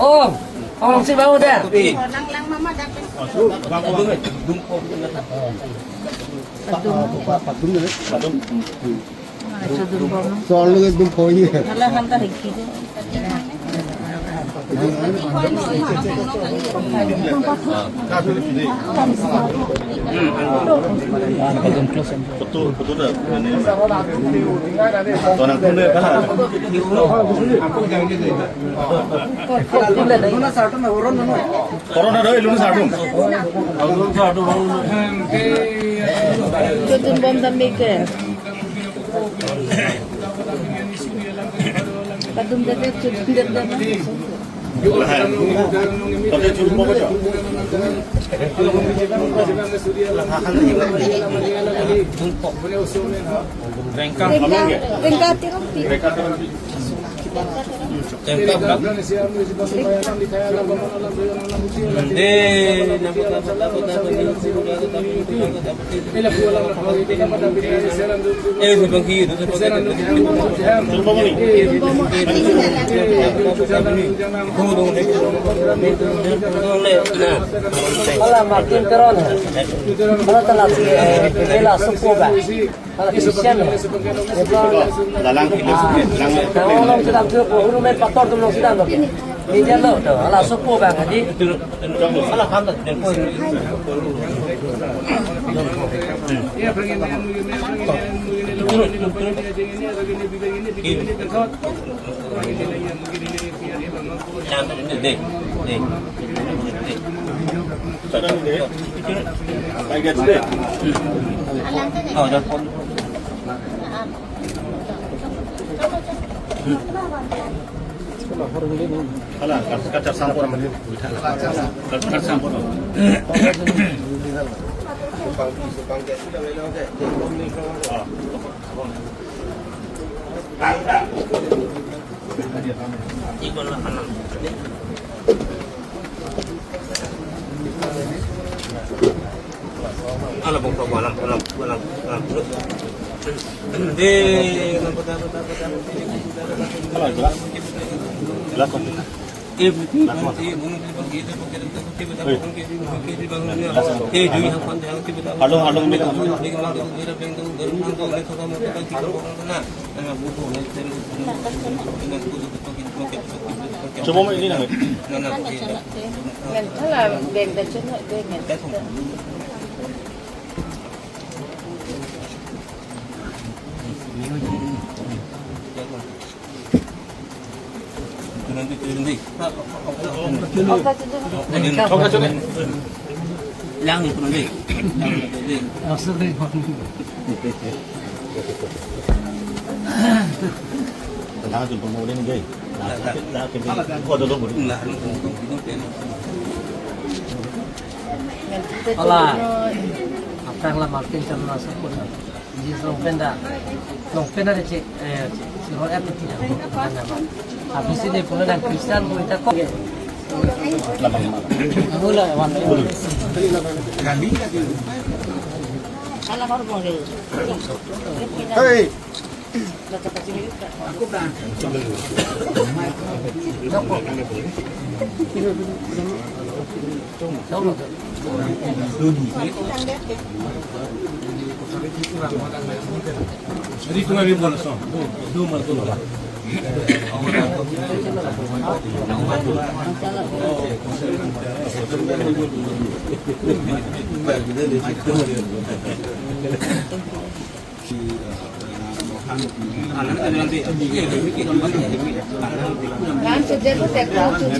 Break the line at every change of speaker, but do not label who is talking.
Oh, orang si bau dah.
Soalnya itu poin.
betul dah ini orang punya kan corona dah ilmu satu
Jodun bom tambi ke. Kadung dede jodun dede.
tapi cuma apa aja
Rengka tiropi.
Kalau makin keron, kalau telah bela suku bah, kalau Kristen,
dalang
kalau orang sedang tu, orang main pator tu orang sedang tu, ni jalan tu, kalau suku bah, jadi, kalau hambat,
baik deh
oh dah pun.
Alah, kacar sampur sama dia. Kacar sampur.
Alah bongkar walang.
Alah, jelas. Jelas kok. Halung ni kan. Coba ini nak.
Kalau beng dah cuma beng.
Lang itu nanti.
Tenang tu pemuda ni gay. Dah kita kau dah dulu.
Allah. Apa yang lama makin cerita sepuluh. Jadi longpenda de cek si orang apa tidak. Habis ini pun ada Kristen pun kita kok. Mula wan.
Kalau baru boleh.
Hei.
Aku dah.
Jadi tu lagi boleh so. Dua martu lah.
Kan sudah tu tak tahu tu.